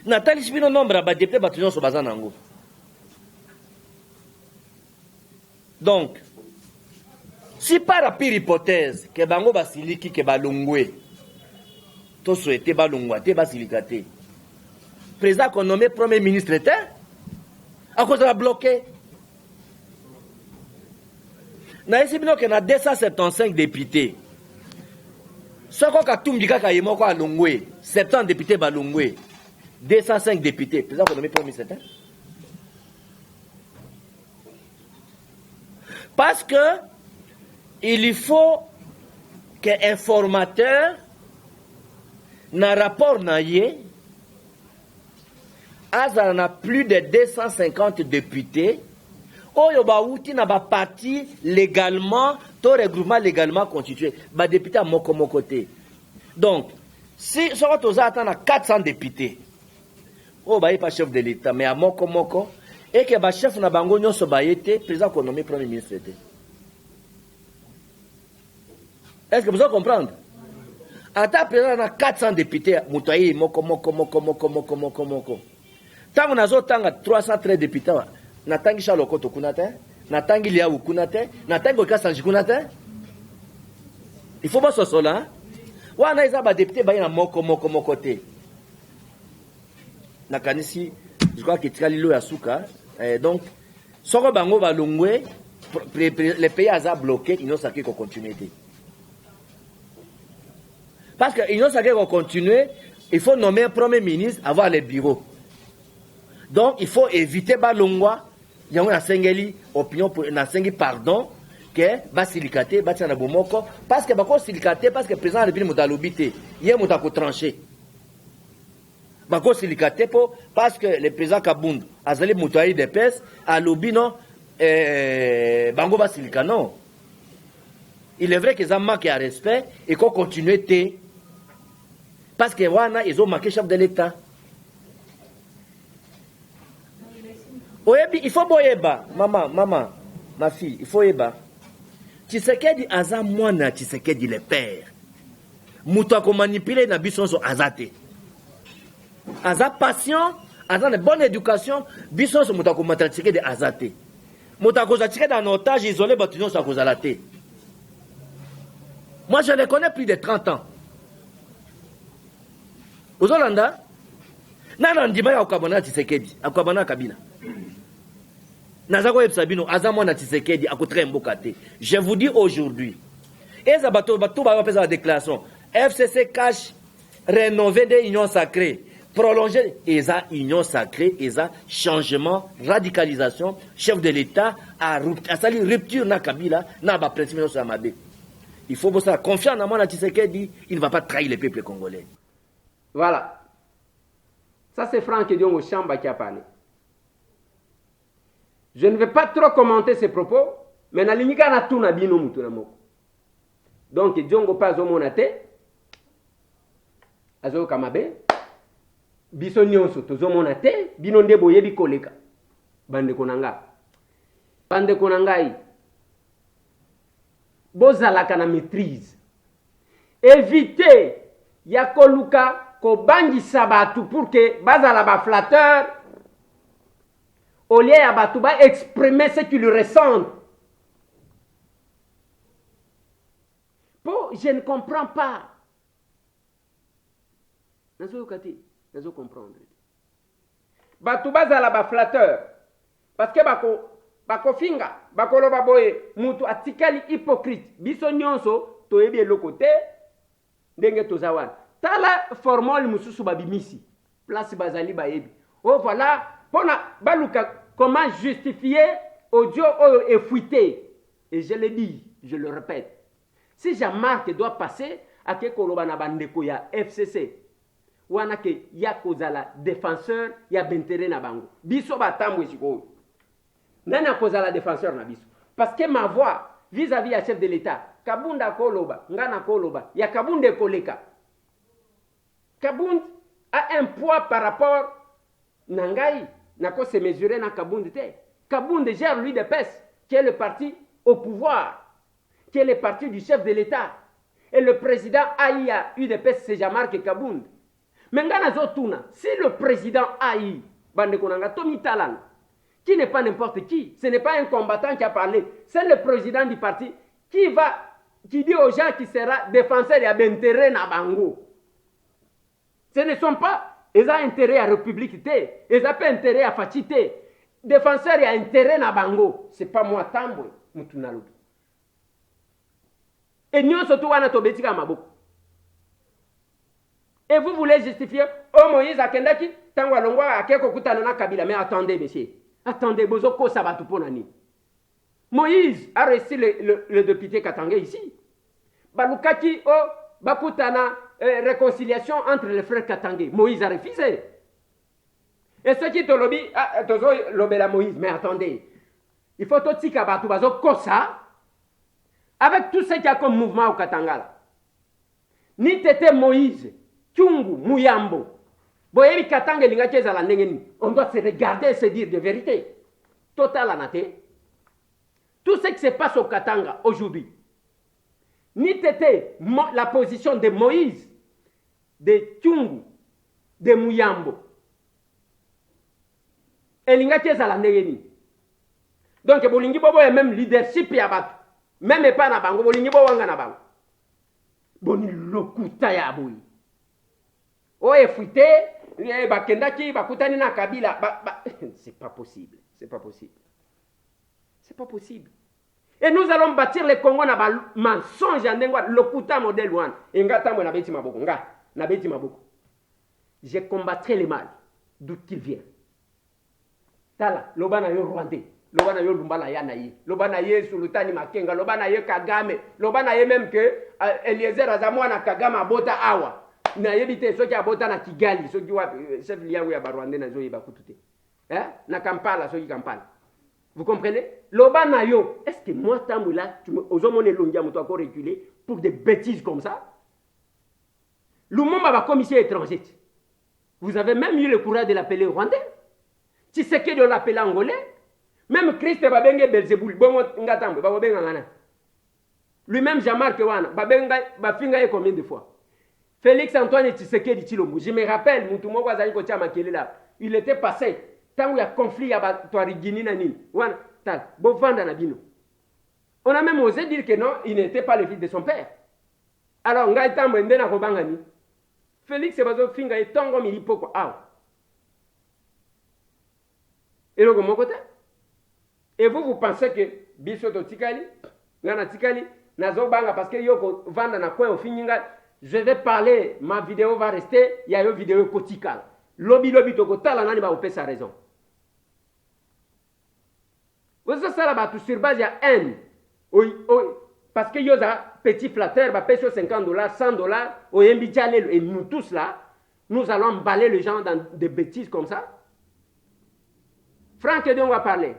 Nathalie Chibino nombre ba député ba union so bazanango. Donc si par la pire hypothèse que bango basiliki que balungwe to souhaité balungwa te basilika te. Président qu'on nommé premier ministre était à cause de la bloqué. Na esi bino que na 275 députés. Soko katumbi kaka yemoko alungwe 70 députés balungwe 205 députés. Président qu'on nommé premier ministre était. Parce que il faut qu'un formateur na rapport na ye azana plus de 250 députés oyo bauti na ba parti légalement to regroupement légalement constitué ba député moko moko te. Donc si soko toza atana 400 députés oh ba pas chef de l'état mais à moko moko et que ba chef na bango nyonso ba yete président qu'on nommé premier ministre te. Est-ce que vous allez comprendre? Ata président na 400 députés mutoyi moko. Tango nazo tanga 313 députés na tangi Chalokoto kunate, na tangi Liaou kunate, na tangi Okasanji kunate. Il faut pas se sola. Wana eza ba député ba na moko te. Na kanisi je crois que tikali lo ya suka donc soko bango ba longwe les pays aza bloqué, ils n'ont ça qui continuer. Parce qu'ils n'ont ça qui continuer, il faut nommer un premier ministre, avoir les bureaux. Donc il faut éviter balongwa, il y a une sengeli opinion pour na sengi pardon que basilikate batia na bomoko parce que bako silikate parce que président de République mutalobité, hier mutako tranché. Bako silikate parce que le président Kabund azali mutayi de pes à lobino bango basilika non. Il est vrai que ça manque à respect et qu'on continue te parce que wana ils ont marqué chef de l'État. Oyebi, il faut boyeba, maman, ma fille, il faut yeba. Tshisekedi aza mwana Tshisekedi le père. Muto ko manipuler na biso so azate. Aza patient, aza une bonne éducation, biso so muto ko matala Tshisekedi azate. Muto ko za Tshisekedi en otage isolé batuno so ko zalate. Moi je les connais plus de 30 ans. Ozolanda nana ndima ya ukabona Tshisekedi, akabona Kabila. Nazako Ebsabino, Azamona Tshisekedi, je vous dis aujourd'hui, et ça bateau va faire la déclaration, FCC cache rénover des unions sacrées, prolonger ESA union sacrée, ESA changement, radicalisation, chef de l'État, à salir rupture na Kabila, na ba principe sur Amabé. Il faut que confiance en moi Tshisekedi, il ne va pas trahir le peuple congolais. Voilà. Ça c'est Franck Diongo Chamba qui a parlé. Je ne vais pas trop commenter ses propos, mais na linika na tuna bino mutu na moko. Donc Diongo pas zomonate, azo kamabe, biso nyonso tozomonate, bino nde boyebi koleka. Bande konanga. Bande konangai. Bozalaka na maîtrise. Évitez ya koluka ko bangisa batu pour que bazala ba flatteur. Au lieu à Batouba exprimer ce qu'il ressent. Bon, je ne comprends pas. Nazo comprendre. Batouba zala flatteur. Parce que bako finga, bako loba boye, mutu atikali hypocrite. Biso nyonso, toyebi elokote, ndenge tozawan. Tala formol mususu babimisi. Place bazali bayebi. Oh voilà. Baluka, comment justifier audio et fuité? Et je le dis, je le répète. Si Jean-Marc doit passer à Kekolobana Bandeko ya FCC, ou à que Yakozala défenseur, ya Bentere na bango. Biso batamwe chiko. Nana Kozala défenseur na biso. Parce que ma voix vis-à-vis à chef de l'État, Kabunda Koloba, Ngana Koloba, ya Kabunde Koleka. Kabund a un poids par rapport Nangai. Nako se mesurer na Kabundi te. Kabound gère l'UDPS, qui est le parti au pouvoir, qui est le parti du chef de l'État. Et le président Aïa UDPS, c'est Jean-Marc Kabound. Mais si le président Aïe, Tomi Talan, qui n'est pas n'importe qui, ce n'est pas un combattant qui a parlé, c'est le président du parti qui dit aux gens qu'il sera défenseur et d'intérêt na bango. Ce ne sont pas, ils ont intérêt à la République, ils n'ont pas intérêt à Fachité. Défenseur et intérêt na bango, c'est pas moi tambo, mutunalobi. Et nous surtout wana tobetika maboko. Et vous voulez justifier, oh Moïse akendaki, tango alongwa akeko kutana na Kabila, mais attendez monsieur, attendez, bozoko sabatu ponani. Moïse a reçu le député Katangé ici. Balukaki oh bakutana réconciliation entre les frères Katangé. Moïse a refusé. Et ceux qui te lobby, tozo lobela Moïse, mais attendez, il faut tout tika batu bazo kosa avec tout ce qu'il y a comme mouvement au Katangala. Ni tete Moïse, Tchungu, Muyambo, boyebi Katanga linga la nengeni. On doit se regarder et se dire de vérité. Total anate. Tout ce qui se passe au Katanga aujourd'hui, ni tete la position de Moïse, de Tchungu, de Muyambo. Elinga la nengeni. Donc bolingi bobo est même leadership ya batu. Même pas na bango bolingi bo wanga na bango. Boni lokuta ya boy. Oye fuite, bakendaki bakutani na Kabila, c'est pas possible, c'est pas possible. C'est pas possible. Et nous allons bâtir le Congo na ba mensonge ndengwa lokuta modèle one. Engata mo na beti maboko, na beti maboko. Je combattrai le mal d'où qu'il vient. Tala, lobana yo Rwandais. Lobana yo Lumbala ya na ye. Lobana ye Sultani Makenga. Lobana ye Kagame. Lobana ye même que Eliezer Azamwa na Kagame abota awa. Na yebite soki abota na Kigali. Soki wa chef liangu ya Barwande na zoyi bakutute. Na Kampala, soki Kampala. Vous comprenez? Lobana yo. Est-ce que moi, Tamoula, ozomone longia muto encore reculer pour des bêtises comme ça? Lumumba va commissaire étranger. Vous avez même eu le courage de l'appeler Rwandais. Tu sais que de l'appeler Angolais. Même Christ Babenge Belzeboul, lui-même Jean-Marc Wana, Bafinga combien de fois? Félix Antoine Tshisekedi Tshilombo, je me rappelle, il était passé, tant il y a conflit à Guinée Nani, Wana, Tal, Bovanda Nabino. On a même osé dire que non, il n'était pas le fils de son père. Alors, Ngai Tambo Ndena Robangani, Félix Bazo Finga et Tongo Milipoko, et le mon côté? Et vous pensez que Bisoto Tikali, Nana Tikali, Nazo Banga, parce que Yoko Vanda na coin au fininga, je vais parler, ma vidéo va rester, il y a une vidéo kotikal. Lobby toko tala nani ba opé sa raison. Vous savez ça là-bas, tout sur base, il y a haine. Oui, parce que yoza petit flatteur, va payer $50, $100, au Yembidjalé, et nous tous là, nous allons emballer les gens dans des bêtises comme ça. Franck Edon va parler.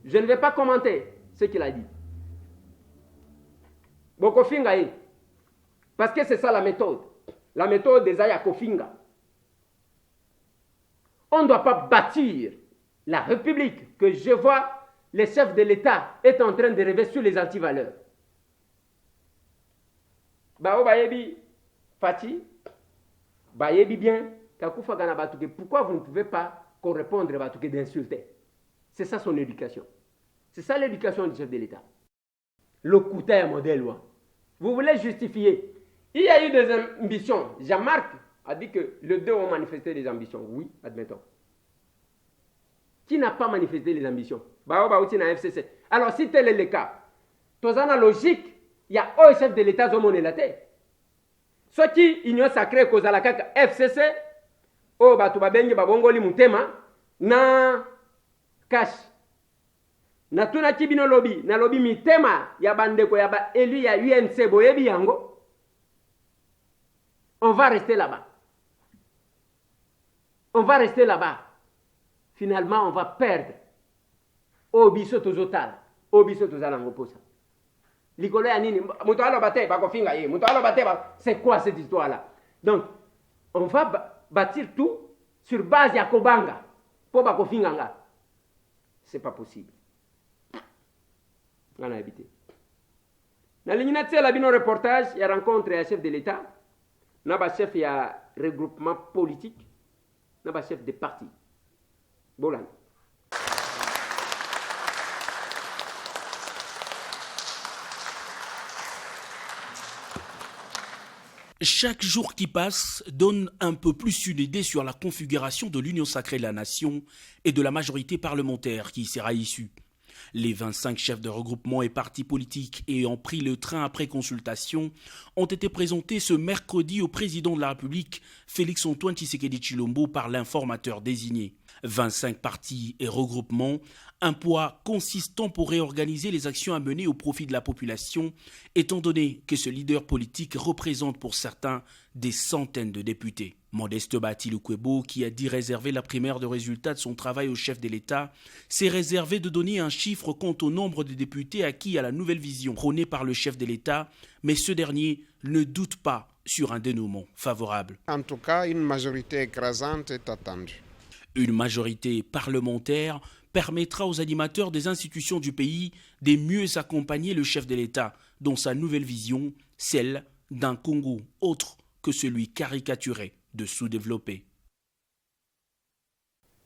Je ne vais pas commenter ce qu'il a dit. Bokofinga, parce que c'est ça la méthode. La méthode des Aya Kofinga. On ne doit pas bâtir la République que je vois le chef de l'État est en train de rêver sur les antivaleurs. Bao Bayebi Fati, Bayebi bien, Kakoufa Ganabatuke, pourquoi vous ne pouvez pas correspondre à Batuke d'insulter? C'est ça son éducation. C'est ça l'éducation du chef de l'État. Le couteau modèle. Vous voulez justifier. Il y a eu des ambitions. Jean-Marc a dit que les deux ont manifesté des ambitions. Oui, admettons. Qui n'a pas manifesté les ambitions? FCC. Alors, si tel est le cas, dans la logique, il y a un chef de l'État qui a la tête. Ceux qui ignorent sacré cause à la FCC, oh, Batubabengi, Babongoli, Mutema, na cash. Na tuna kibino lobby, na lobby mitema ya bandeko ya ba élu ya UNC boyebi yango. On va rester là-bas. On va rester là-bas. Finalement, on va perdre. Obiso tozotal, obiso tozalango posa. Likolo ya nini, muto alo bate ba kofinga ye, muto alo bate ba, c'est quoi cette histoire là? Donc, on va bâtir tout sur base ya kobanga pour ba kofinga nga. c'est pas possible. On a habité. Dans l'Ignatiel Labino reportage, il y a rencontre un chef de l'État, il y a chef, il y a regroupement politique, il y a chef de parti. Bolan. Chaque jour qui passe donne un peu plus une idée sur la configuration de l'Union sacrée de la nation et de la majorité parlementaire qui y sera issue. Les 25 chefs de regroupement et partis politiques ayant pris le train après consultation ont été présentés ce mercredi au président de la République, Félix-Antoine Tshisekedi Tshilombo, par l'informateur désigné. 25 partis et regroupements, un poids consistant pour réorganiser les actions à mener au profit de la population, étant donné que ce leader politique représente pour certains des centaines de députés. Modeste Bahati Lukwebo, qui a dit réserver la primaire de résultats de son travail au chef de l'État, s'est réservé de donner un chiffre quant au nombre de députés acquis à la nouvelle vision prônée par le chef de l'État, mais ce dernier ne doute pas sur un dénouement favorable. En tout cas, une majorité écrasante est attendue. Une majorité parlementaire permettra aux animateurs des institutions du pays de mieux accompagner le chef de l'État dans sa nouvelle vision, celle d'un Congo autre que celui caricaturé de sous-développé.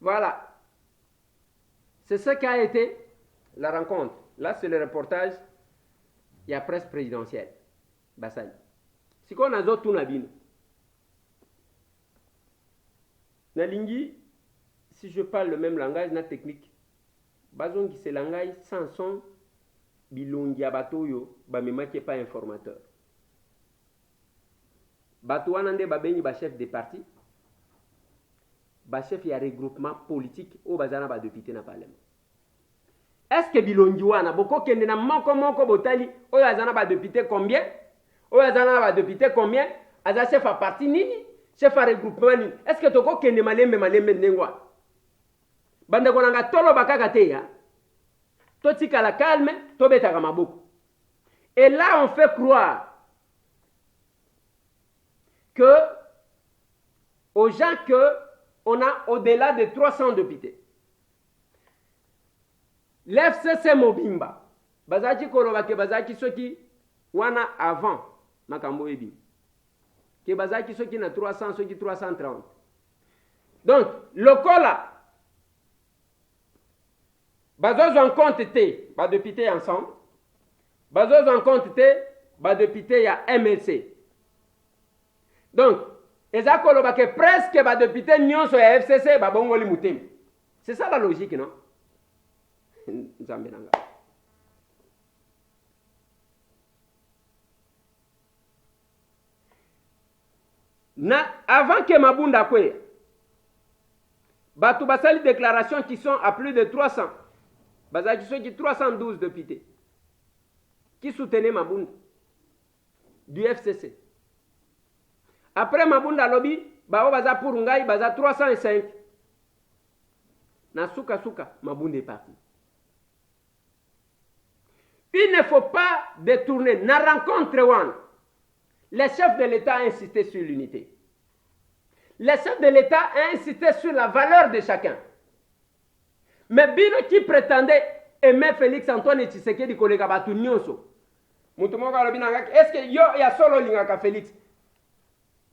Voilà. C'est ce qu'a été la rencontre. Là, c'est le reportage. Il y a presse présidentielle. Basali. Si on a d'autres nabino. Nalingi, si je parle le même langage, na technique. Bazon qui c'est langage sans son, bilongi abatoyo, bamemaki pas informateur. Batouanande babeni ba chef de parti, ba chef ya regroupement politique au bazana ba député na parlement. Est-ce que bilongi wana boko kende na moko botali o yazana ba député combien? O yazana ba député combien? Aza chef a parti nini? Chef a regroupement nini? Est-ce que toko kende malembe ndengwa? Bande konanga tolo bakaka te ya. Totika la calme, tobeta kamaboko. Et là on fait croire que aux gens qu'on a au-delà de 300 députés. L'FCC Mobimba, bazaki kolobake bazaki soki wana avant makambo ebi. Ke bazaki soki na 300 soki 330. Donc, lokola bazos en compte te ba député ensemble. Bazos en compte te ba député ya MLC. Donc, eza kolobake presque ba député nyonso ya FCC ba bongoli mutem. C'est ça la logique, non? Nzambe nanga. Avant que Mabunda kwe, batu basali déclaration qui sont à plus de 300. Bazaki soki 312 députés qui soutenaient Mabunda du FCC. Après Mabunda lobby, bao baza pour ngai baza 305. Na suka Mabunda est parti. Il ne faut pas détourner. Na rencontre one. Le chef de l'État a insisté sur l'unité. Le chef de l'État a insisté sur la valeur de chacun. Mais Bino qui prétendait aimer Félix-Antoine Tshisekedi kolega batu nyonso. Mutumoka lobi nanga, est-ce que yo ya solo lingaka Félix?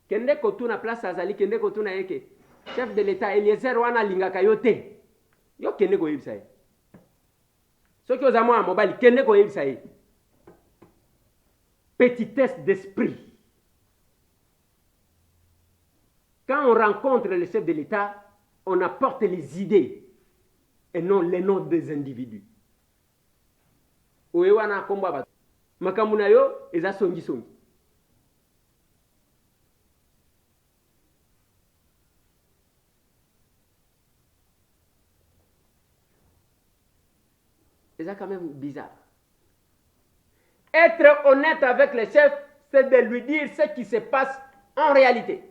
Kende kotuna place azali kende kotuna yeke. Chef de l'État Eliezer wana lingaka yo te. Yo kende ko yebisa ye. Soki ozamwa mobali kende ko yebisa ye. Petitesse d'esprit. Quand on rencontre le chef de l'État, on apporte les idées et non les noms des individus. Oye wana komba ba. Makamuna yo eza songi. C'est quand même bizarre. Être honnête avec le chef, c'est de lui dire ce qui se passe en réalité.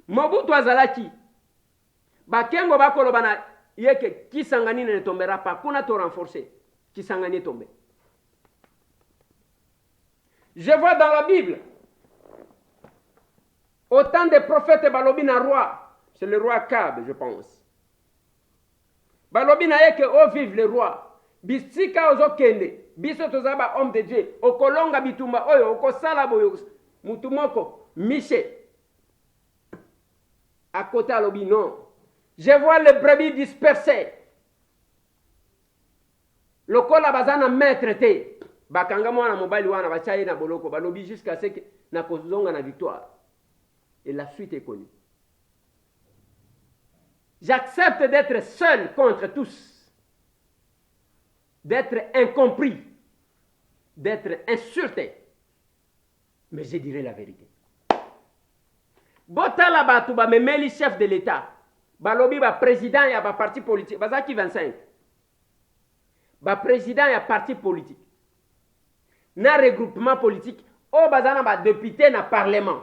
Mobutu azalaki. Bakengo bakolo bana yeke Kisangani ne tombera pas. Kuna to renforcer. Kisangani est tombé. Je vois dans la Bible autant de prophètes balobina roi. C'est le roi Kab, je pense. balobi na ye ke o vive le roi bisika ozokende biso toza ba homme de Dieu okolonga bitumba oyo okosala boyo mutu moko Miché à côté alobi non je vois les brebis dispersées lokola bazana maître te bakanga mwana mobali wana bachaye na boloko balobi jusqu'à ce que na kozonga na victoire et la suite est connue. J'accepte d'être seul contre tous, d'être incompris, d'être insulté, mais je dirai la vérité. Botala batu ba memeli chef de l'État, balobi ba président ya ba parti politique, bazaki 25. Ba président ya parti politique. Na regroupement politique, o bazana ba député na parlement.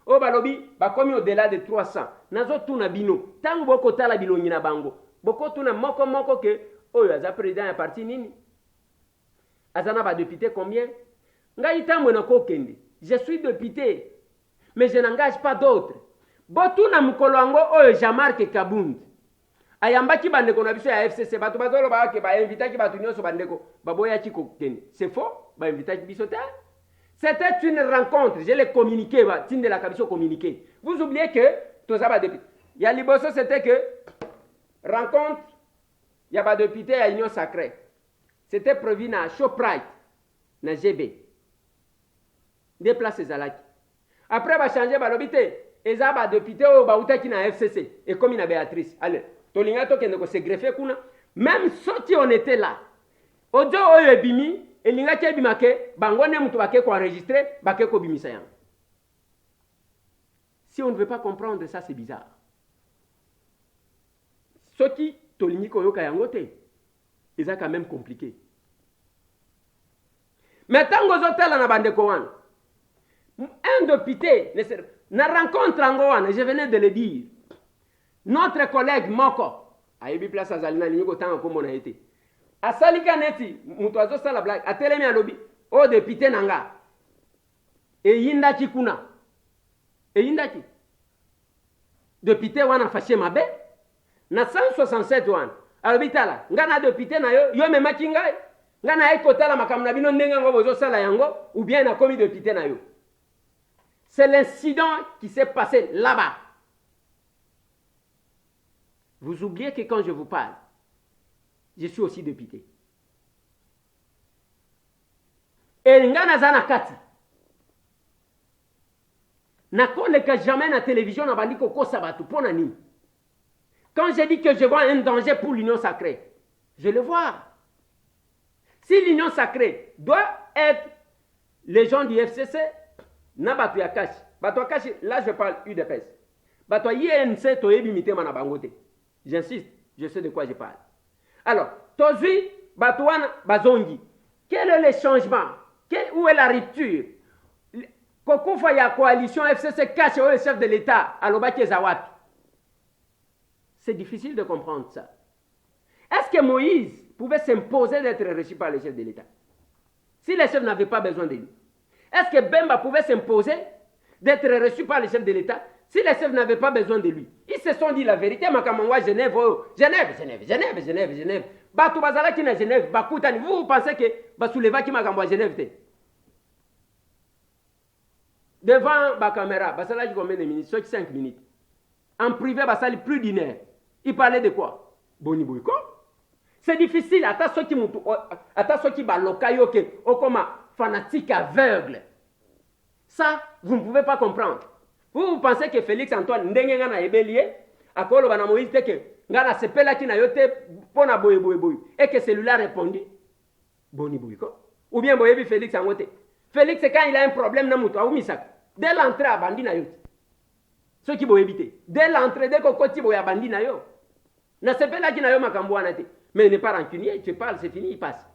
O balobi bakomi au-delà de 300. Nazo tuna bino. Tangu boko tala bilongi na bango. Boko tuna moko ke oyo aza président ya parti nini? Azana ba député combien? Ngai tambo na kokende. Je suis député. Mais je n'engage pas d'autres. Botuna mukolo ango oyo Jean-Marc Kabund. Ayambaki bandeko na biso ya FCC batu bazolo ba ke ba invitaki batu nyonso bandeko baboya ki kokende. C'est faux? Ba invitaki biso ta? C'était une rencontre, je l'ai communiqué, de la commission communiqué. Vous oubliez que, tout ça va député. Il y a Liboso, c'était que, rencontre, il y a pas député à l'Union Sacrée. C'était prévu dans Shoprite, dans GB. Déplacer Zalaki. Après, va changer, va l'obité. Et ça va député au Baouta qui n'a FCC. Et comme il a Béatrice. Allez, Tolingato qui ne s'est greffé, même si on était là, Ojo Oyo Bimi, et linga ke bimake bangone mutu bake ko enregistrer bake ko bimisa yang. Si on ne veut pas comprendre ça, c'est bizarre. Ce qui tolingi ko yoka yango te, c'est quand même compliqué. Mais tango zotala na bande ko wana, un député na rencontre ngo wana, je venais de le dire. Notre collègue Moko ayebi place azalina lingo tango ko mona été. Asalika neti mutu azosala blague atelemi alobi o député nanga e yindaki kuna e yindaki député wana fashe mabe na 167 wana alobi tala ngana député na yo memaki ngai ngana ekotala makambo na bino ndenge ngo bozosala yango ou bien na komi député na yo. C'est l'incident qui s'est passé là-bas. Vous oubliez que quand je vous parle, je suis aussi député. Et ngana zana kati. Nakoleka jamais na télévision na bandi koko sabatu pona nini. Quand je dis que je vois un danger pour l'union sacrée, je le vois. Si l'union sacrée doit être les gens du FCC, na batu ya kashi. Batu ya kashi, là je parle UDPS. Batu ya INC to yebi mitema na bangote. J'insiste, je sais de quoi je parle. Alors, Tozui, Batouana, Bazongi, quel est le changement? Où est la rupture? Kokoufa ya coalition FCC cache le chef de l'État à l'Obaki Zawapi. C'est difficile de comprendre ça. Est-ce que Moïse pouvait s'imposer d'être reçu par le chef de l'État? Si le chef n'avait pas besoin de lui. Est-ce que Bemba pouvait s'imposer d'être reçu par le chef de l'État si les chefs n'avaient pas besoin de lui? Ils se sont dit la vérité, Makamangwa, Genève, Genève. Batou Bazala qui na Genève, Bakoutani, vous pensez que Basouleva qui Makamangwa Genève te? Devant la caméra, Basala qui combien de minutes? 5 minutes. En privé, Basali plus d'une heure. Il parlait de quoi? Boni Bouyko. C'est difficile, à ceux qui balokayo que, comme fanatique aveugle. Ça, vous ne pouvez pas comprendre. Vous pensez que Félix Antoine ndenge ngana ebelié akolo bana Moïse que ngana sepela ki na yote pona boye et que celui-là répondu boni boyko ou bien boyebi Félix angote. Félix quand il a un problème na mutu aumisaka dès l'entrée à bandi na yote. Ce qui boyebité dès l'entrée dès ko koti boya bandi na yo. Na sepela ki na yo makambo wana te. Mais il n'est pas rancunier, tu parles, c'est fini, il passe.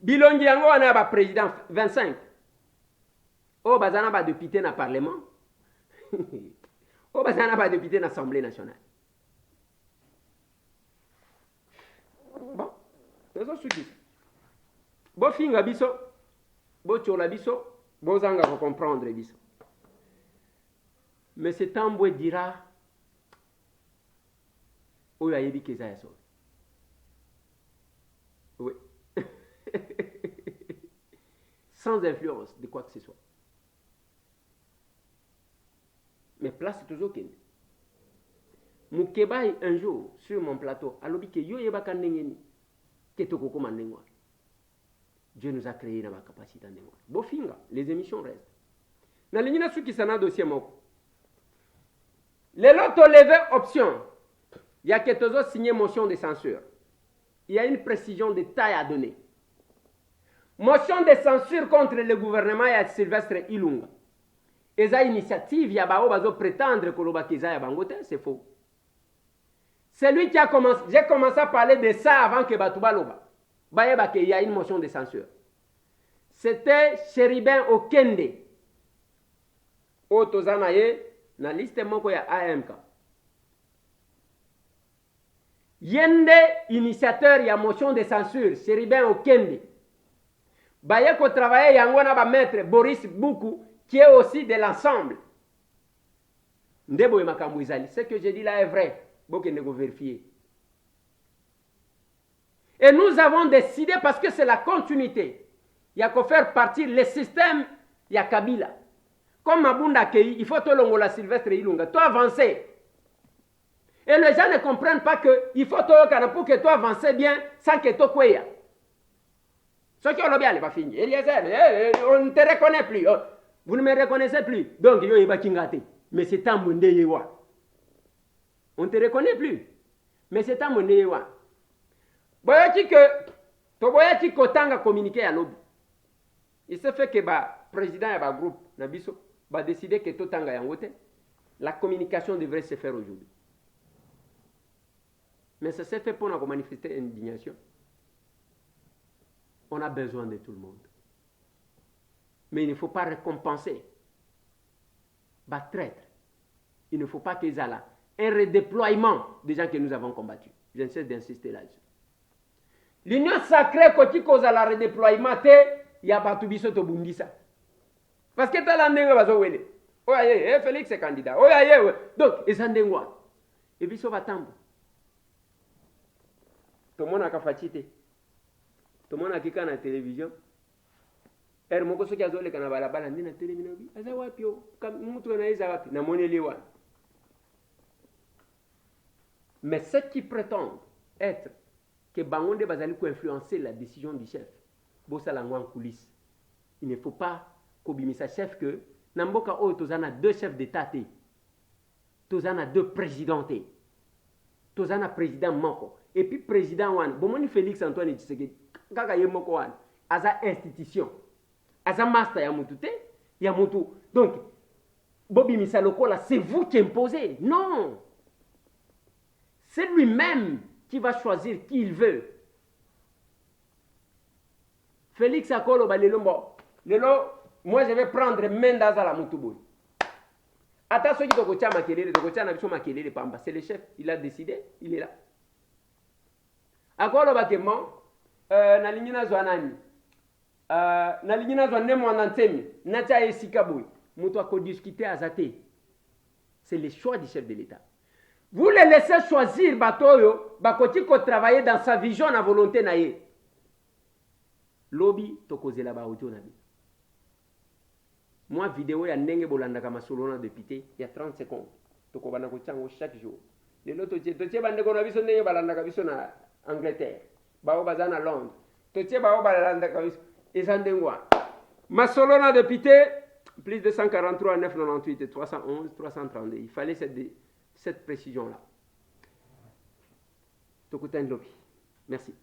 Bilongi yango wana ba président 25. Oh bazana ba député na parlement. Oh bazana ba député na assemblée nationale. Bon, c'est ça. Bo finga biso, bo chola biso, bo zanga ko comprendre biso. Mais ce Tambwe dira, oyo ayebi keza ya so. Oui. Sans influence de quoi que ce soit. Mais place toujours kende. Moukebaï un jour sur mon plateau, alobi ke yo yeba kanengeni, ke toko mandengwa. Dieu nous a créé dans la capacité d'endengwa. Bofinga, les émissions restent. Na lingina suki sana dossier moko. Les lots levé option. Il y a quelques autres signé motion de censure. Il y a une précision de taille à donner. Motion de censure contre le gouvernement et Sylvestre Ilunga. Et ça initiative, il y a bao bazo prétendre que l'obakeza ya bangote, c'est faux. C'est lui qui a commencé. J'ai commencé à parler de ça avant que Batouba Loba. Bayeba qu'il y a une motion de censure. C'était Chéribin Okende. Otozanaye, na liste moko ya AMK. Yende, initiateur, il y a motion de censure, Chéribin Okende. Bayeko travailler Yangwana ba maître Boris Boukou, qui est aussi de l'ensemble. Ndebo makambo izali. Ce que je dis là est vrai. Bokende go vérifier. Et nous avons décidé, parce que c'est la continuité, il y a qu'à faire partir le système, il y a Kabila. Comme Mabunda Kei, il faut Tolongola Sylvestre Ilunga, toi avancer. Et les gens ne comprennent pas qu'il faut Tolokana pour que toi avances bien sans que toi kweya. Ce qui ont bien, il va finir. On ne te reconnaît plus. Vous ne me reconnaissez plus. Donc, il va kingate. Mais c'est un monde yewa. On ne te reconnaît plus. Mais c'est un monde yewa. Boyaki que Toboyaki Kotanga communiqué à l'objet. Il se fait que le président et le groupe Nabiso va décider que Totanga est en hôtel. La communication devrait se faire aujourd'hui. Mais ça s'est fait pour nous manifester indignation. On a besoin de tout le monde. Mais il ne faut pas récompenser. Traître. Il ne faut pas qu'ils aient là un redéploiement des gens que nous avons combattus. Je ne cesse d'insister là-dessus. L'union sacrée, quand tu causes la redéploiement, il y a Batubiso Tobundisa. Parce que tu as l'année, oh, Félix est candidat. Oh, donc, et ça n'est pas. Et puis, ça va tambo. Tout le monde a capacité. Tout le monde a cliqué à la télévision. Er moko soki azole kana balabala ndina télévision bi. Aza wapi yo? Mutu anaiza wapi? Na moneli wana. Mais ceux qui prétendent être que Bangonde Bazali peut influencer la décision du chef, Bossala en coulisses. Il ne faut pas qu'Obimisa chef que Namboka O Tozana deux chefs d'État, Tozana deux présidents, Tozana président Moko, et puis président Wan, Bomoni Félix Antoine Tshisekedi, Kaka Yemoko Wan, Aza institution, Aza master Yamutu. Donc, Bobi Misaloko là, c'est vous qui imposez. Non! C'est lui-même qui va choisir qui il veut. Félix Akolo Balelombo. Lelo, moi je vais prendre Mendaza la Mutuboui. Attention, c'est le chef, il a décidé, il est là. Akolo Bakemo, Nalingina Zwanani, Nalingina Zwanemo Nantemi, Natia et Sikaboui, Moutou a discuté à Zate. C'est le choix du chef de l'État. Vous les laissez choisir Batoyo, Bakoti ko travailler dans sa vision, na volonté naïe. Lobby, toko zelaba audio nabi. Moi, vidéo, il y a Nenge Bolanda kama solona député, il y a 30 secondes. Toko bana ko chango chaque jour. Les autres, tu bande ko na biso Nenge Balanda ka biso na Angleterre. Bao bazana Londres. Totie bao balanda ka biso. Ezandengwa. Ma solona député, plus de 143, 998 et 311, 332. Il fallait cette précision-là. Merci.